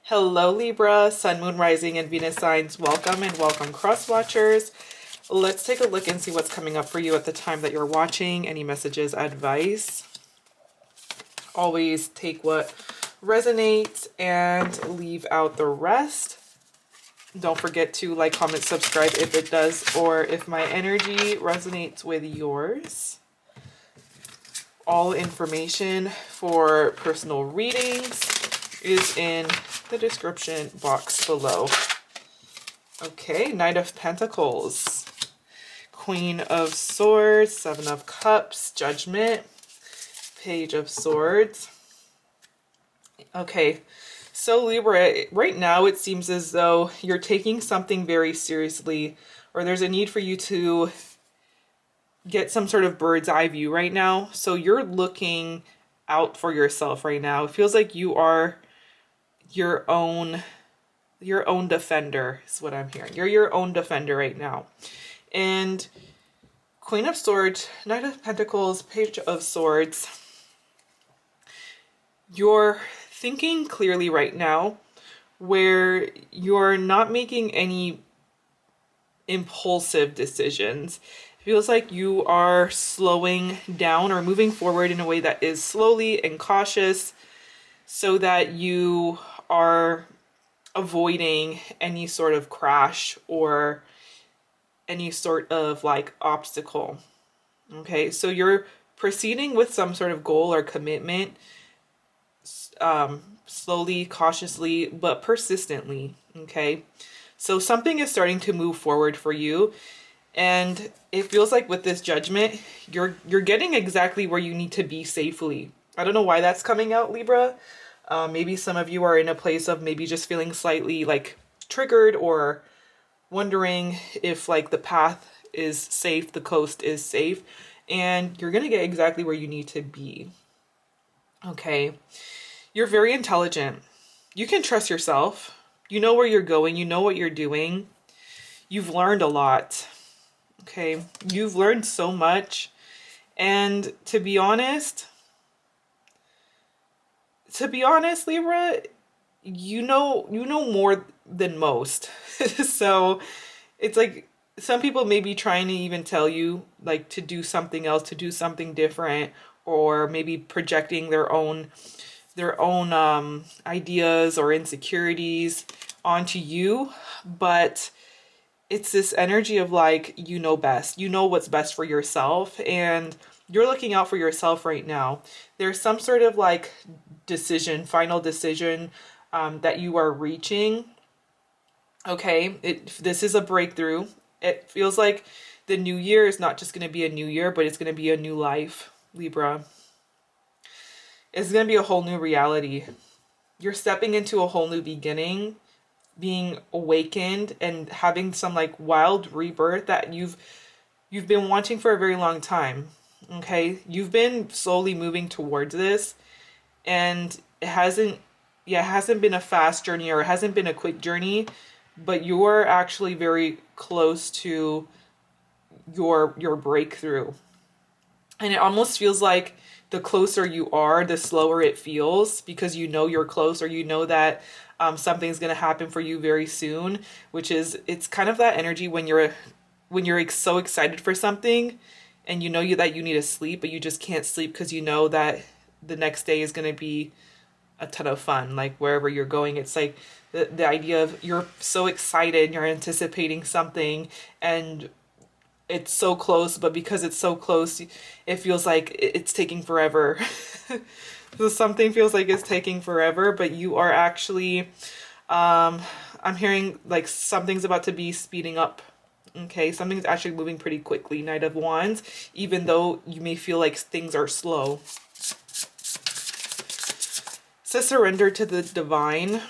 Hello Libra, Sun, Moon, Rising, and Venus signs. Welcome and welcome cross watchers. Let's take a look and see what's coming up for you at the time that you're watching. Any messages, advice. Always take what resonates and leave out the rest. Don't forget to like, comment, subscribe if it does, or if my energy resonates with yours. All information for personal readings is in the description box below. Okay, Knight of Pentacles, Queen of Swords, Seven of Cups, Judgment, Page of Swords. Okay, so Libra, right now it seems as though you're taking something very seriously, or there's a need for you to get some sort of bird's eye view right now. So you're looking out for yourself right now. It feels like you are your own defender is what I'm hearing. You're your own defender right now. And Queen of Swords, Knight of Pentacles, Page of Swords. You're thinking clearly right now, where you're not making any impulsive decisions. It feels like you are slowing down or moving forward in a way that is slowly and cautious, so that you are avoiding any sort of crash or any sort of like obstacle. Okay, so you're proceeding with some sort of goal or commitment, slowly, cautiously, but persistently. Okay, so something is starting to move forward for you, and it feels like with this Judgment, you're getting exactly where you need to be safely. I don't know why that's coming out, Libra. Maybe some of you are in a place of maybe just feeling slightly like triggered, or wondering if like the path is safe, the coast is safe, and you're gonna get exactly where you need to be. Okay, you're very intelligent. You can trust yourself. You know where you're going. You know what you're doing. You've learned a lot. Okay, you've learned so much, and to be honest, Libra, you know more than most. So it's like some people may be trying to even tell you like to do something else, to do something different, or maybe projecting their own ideas or insecurities onto you. But it's this energy of like, you know best, you know what's best for yourself, and you're looking out for yourself right now. There's some sort of like final decision that you are reaching. Okay, this is a breakthrough. It feels like the new year is not just going to be a new year, but it's going to be a new life, Libra. It's going to be a whole new reality. You're stepping into a whole new beginning, being awakened and having some like wild rebirth that you've been wanting for a very long time. Okay, you've been slowly moving towards this, and it hasn't been a fast journey, or it hasn't been a quick journey, but you're actually very close to your breakthrough. And it almost feels like the closer you are, the slower it feels, because you know you're close, or you know that something's going to happen for you very soon, which is, it's kind of that energy when you're so excited for something, and you know that you need to sleep, but you just can't sleep because you know that the next day is going to be a ton of fun. Like wherever you're going, it's like the idea of you're so excited, you're anticipating something, and it's so close, but because it's so close, it feels like it's taking forever. So something feels like it's taking forever, but you are actually, I'm hearing like something's about to be speeding up. Okay, something's actually moving pretty quickly, Knight of Wands, even though you may feel like things are slow. So surrender to the divine.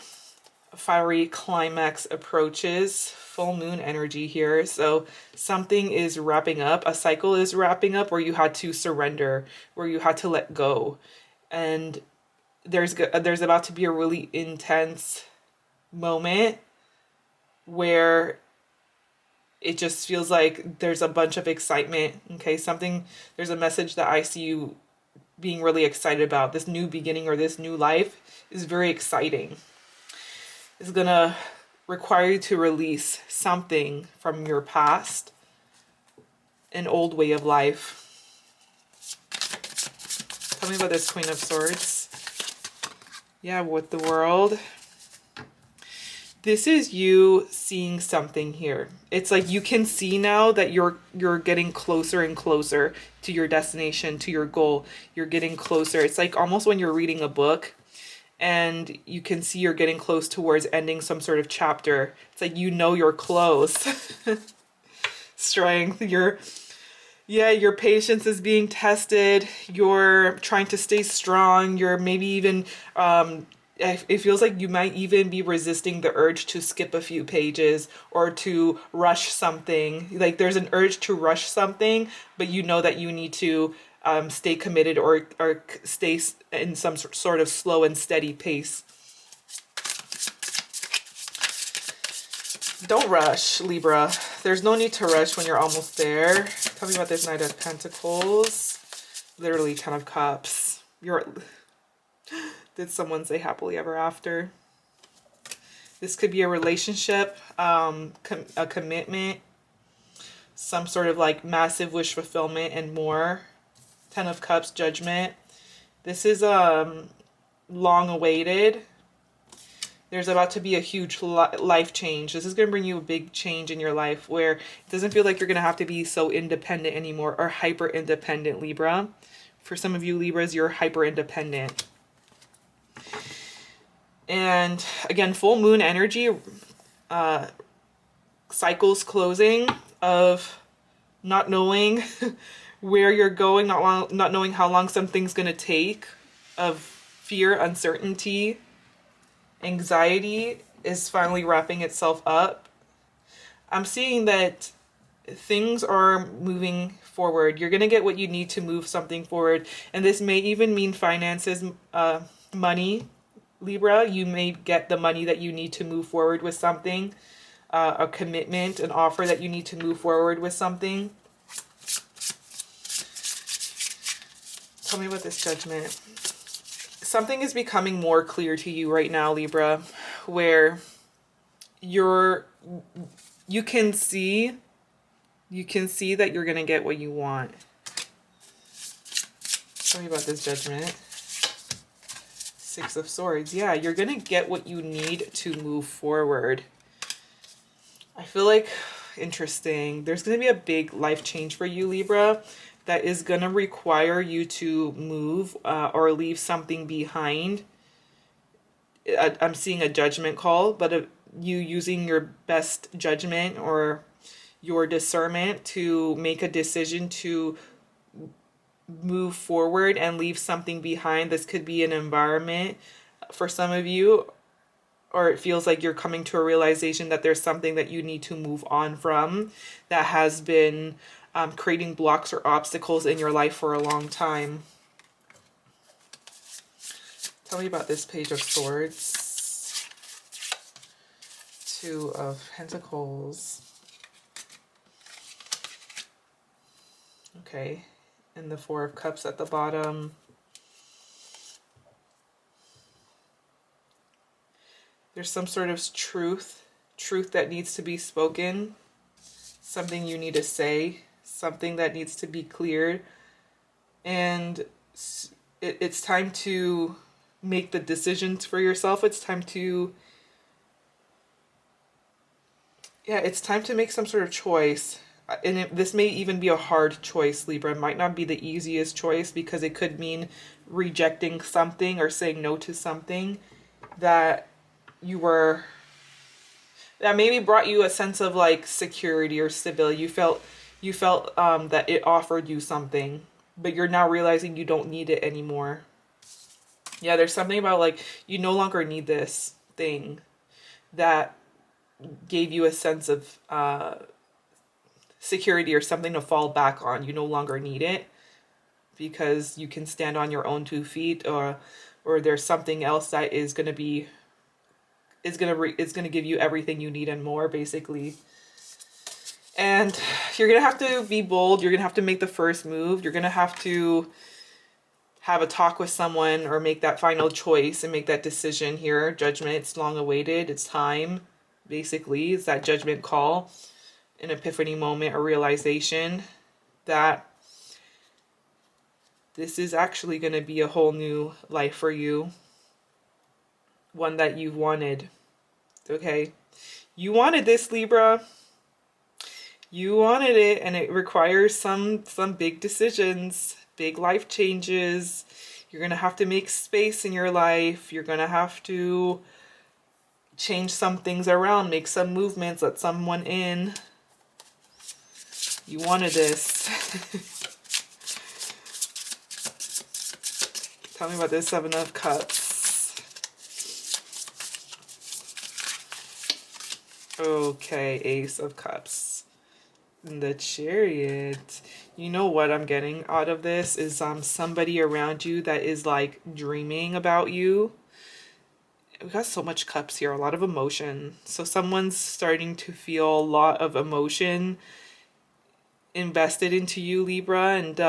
Fiery climax approaches. Full moon energy here. So something is wrapping up. A cycle is wrapping up where you had to surrender, where you had to let go. And there's about to be a really intense moment where it just feels like there's a bunch of excitement. Okay, there's a message that I see you being really excited about. This new beginning or this new life is very exciting. is gonna require you to release something from your past, an old way of life. Tell me about this Queen of Swords. Yeah, with the World. This is you seeing something here. It's like you can see now that you're getting closer and closer to your destination, to your goal. You're getting closer. It's like almost when you're reading a book and you can see you're getting close towards ending some sort of chapter. It's like you know you're close. Strength, your patience is being tested. You're trying to stay strong. You're maybe even it feels like you might even be resisting the urge to skip a few pages or to rush something. Like there's an urge to rush something, but you know that you need to stay committed or stay in some sort of slow and steady pace. Don't rush, Libra. There's no need to rush when you're almost there. Tell me about this Knight of Pentacles. Literally 10 of Cups. Did someone say happily ever after? This could be a relationship, a commitment, some sort of like massive wish fulfillment and more. 10 of Cups, Judgment. This is long awaited. There's about to be a huge life change. This is going to bring you a big change in your life where it doesn't feel like you're going to have to be so independent anymore or hyper independent, Libra. For some of you Libras, you're hyper independent. And again, full moon energy, cycles closing of not knowing where you're going, not knowing how long something's going to take, of fear, uncertainty, anxiety is finally wrapping itself up. I'm seeing that things are moving forward. You're going to get what you need to move something forward. And this may even mean finances, money. Libra, you may get the money that you need to move forward with something, a commitment, an offer that you need to move forward with something. Tell me about this Judgment. Something is becoming more clear to you right now, Libra, where you can see that you're going to get what you want. Tell me about this Judgment. 6 of Swords. Yeah, you're going to get what you need to move forward. I feel like, interesting. There's going to be a big life change for you, Libra, that is going to require you to move or leave something behind. I'm seeing a judgment call, but you using your best judgment or your discernment to make a decision to move forward and leave something behind. This could be an environment for some of you, or it feels like you're coming to a realization that there's something that you need to move on from that has been creating blocks or obstacles in your life for a long time. Tell me about this Page of Swords. 2 of Pentacles. Okay. And the 4 of Cups at the bottom. There's some sort of truth that needs to be spoken, something you need to say, something that needs to be cleared. And it's time to make the decisions for yourself. It's time to make some sort of choice. And this may even be a hard choice, Libra. It might not be the easiest choice because it could mean rejecting something or saying no to something that that maybe brought you a sense of like security or stability. You felt that it offered you something, but you're now realizing you don't need it anymore. Yeah, there's something about like you no longer need this thing that gave you a sense of security or something to fall back on. You no longer need it because you can stand on your own 2 feet, or there's something else that is going to give you everything you need and more, basically. And you're going to have to be bold. You're going to have to make the first move. You're going to have to have a talk with someone or make that final choice and make that decision here. Judgment, it's long awaited. It's time, basically. It's that judgment call, an epiphany moment, a realization that this is actually going to be a whole new life for you. One that you've wanted. Okay? You wanted this, Libra. You wanted it, and it requires some big decisions, big life changes. You're going to have to make space in your life. You're going to have to change some things around, make some movements, let someone in. You wanted this. Tell me about this Seven of Cups. Okay, Ace of Cups. The Chariot. You know what I'm getting out of this is somebody around you that is like dreaming about you. We got so much cups here, a lot of emotion. So someone's starting to feel a lot of emotion invested into you, Libra, and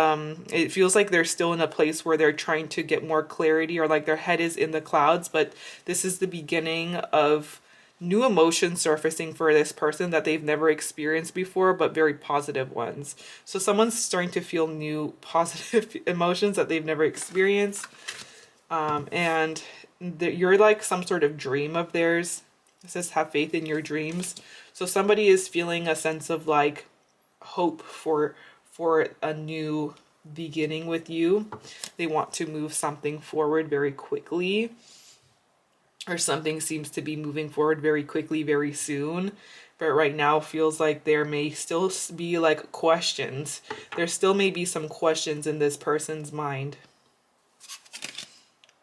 it feels like they're still in a place where they're trying to get more clarity, or like their head is in the clouds, but this is the beginning of new emotions surfacing for this person that they've never experienced before, but very positive ones. So someone's starting to feel new positive emotions that they've never experienced, and you're like some sort of dream of theirs. It says have faith in your dreams. So somebody is feeling a sense of like hope for a new beginning with you. They want to move something forward very quickly, or something seems to be moving forward very quickly, very soon. But right now feels like there may still be like questions. There still may be some questions in this person's mind.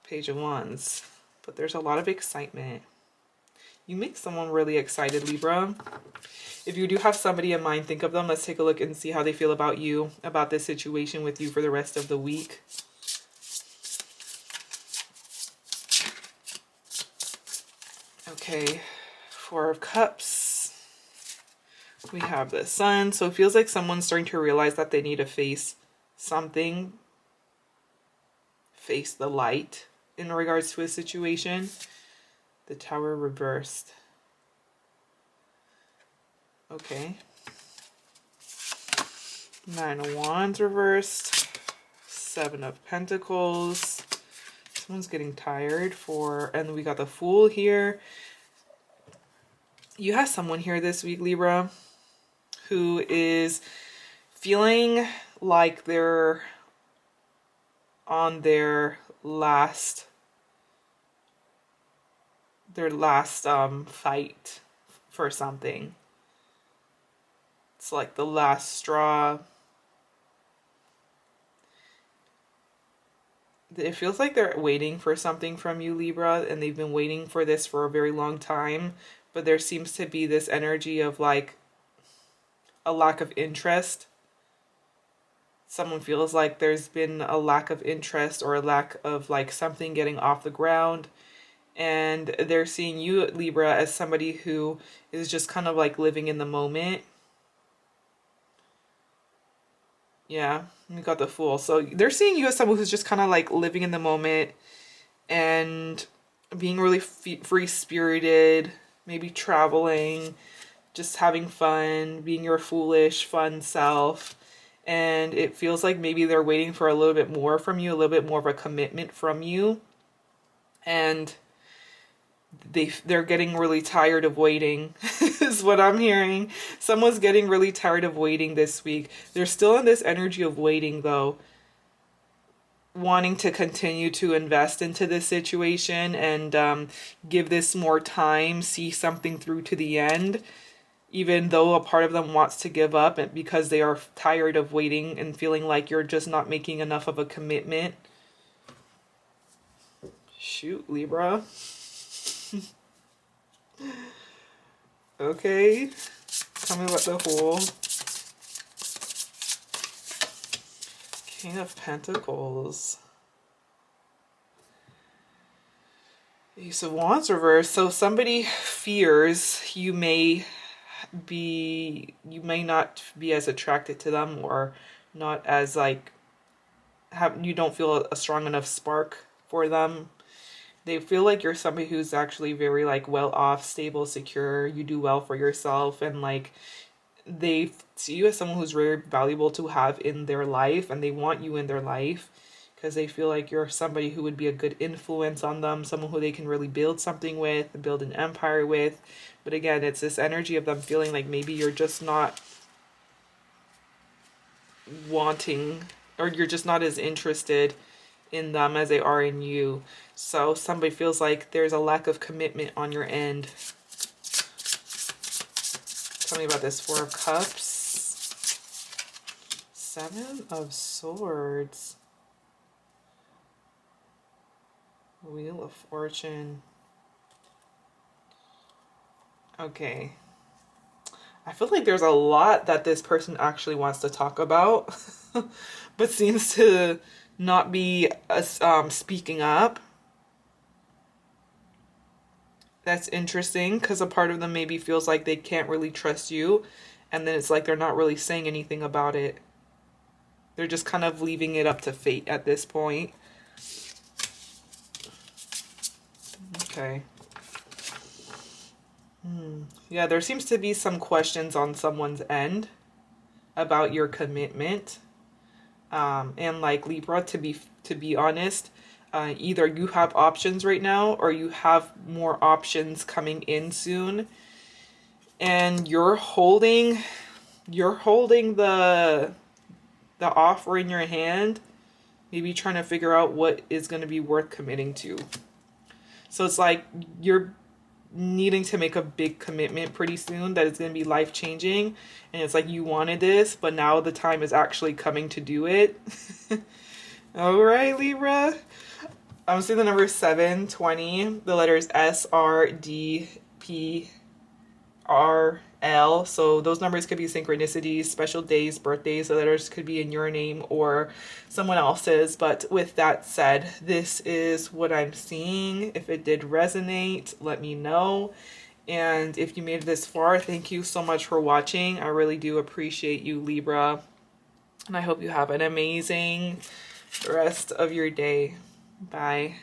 Page of Wands. But there's a lot of excitement. You make someone really excited, Libra. If you do have somebody in mind, think of them. Let's take a look and see how they feel about you, about this situation with you for the rest of the week. Okay, Four of Cups. We have the Sun. So it feels like someone's starting to realize that they need to face something, face the light in regards to a situation. The Tower reversed. Okay. Nine of Wands reversed. Seven of Pentacles. Someone's getting tired and we got the Fool here. You have someone here this week, Libra, who is feeling like they're on their last fight for something. It's like the last straw. It feels like they're waiting for something from you, Libra, and they've been waiting for this for a very long time. But there seems to be this energy of like a lack of interest. Someone feels like there's been a lack of interest or a lack of like something getting off the ground. And they're seeing you, Libra, as somebody who is just kind of like living in the moment. Yeah, we got the Fool. So they're seeing you as someone who's just kind of like living in the moment and being really free-spirited, maybe traveling, just having fun, being your foolish, fun self. And it feels like maybe they're waiting for a little bit more from you, a little bit more of a commitment from you. And they're getting really tired of waiting is what I'm hearing. Someone's getting really tired of waiting this week. They're still in this energy of waiting though, wanting to continue to invest into this situation and give this more time, see something through to the end, even though a part of them wants to give up because they are tired of waiting and feeling like you're just not making enough of a commitment. Shoot, Libra. Okay, tell me about the Fool. King of Pentacles. Ace of Wands reversed. So somebody fears you may not be as attracted to them, or not as like you don't feel a strong enough spark for them. They feel like you're somebody who's actually very like well off, stable, secure. You do well for yourself, and like they see you as someone who's very valuable to have in their life, and they want you in their life because they feel like you're somebody who would be a good influence on them, someone who they can really build something with, build an empire with. But again, it's this energy of them feeling like maybe you're just not wanting, or you're just not as interested in them as they are in you. So somebody feels like there's a lack of commitment on your end. Tell me about this. 4 of Cups, 7 of Swords, Wheel of Fortune. Okay. I feel like there's a lot that this person actually wants to talk about, but seems to not be speaking up. That's interesting, because a part of them maybe feels like they can't really trust you, and then it's like they're not really saying anything about it. They're just kind of leaving it up to fate at this point. Okay. Yeah, there seems to be some questions on someone's end about your commitment. And like Libra, to be honest, either you have options right now or you have more options coming in soon, and you're holding the offer in your hand, maybe trying to figure out what is going to be worth committing to. So it's like you're needing to make a big commitment pretty soon that is going to be life-changing, and it's like you wanted this, but now the time is actually coming to do it. All right, Libra. I'm seeing the number 720, the letters S, R, D, P, R, L. So those numbers could be synchronicities, special days, birthdays. The letters could be in your name or someone else's. But with that said, this is what I'm seeing. If it did resonate, let me know. And if you made it this far, thank you so much for watching. I really do appreciate you, Libra. And I hope you have an amazing rest of your day. Bye.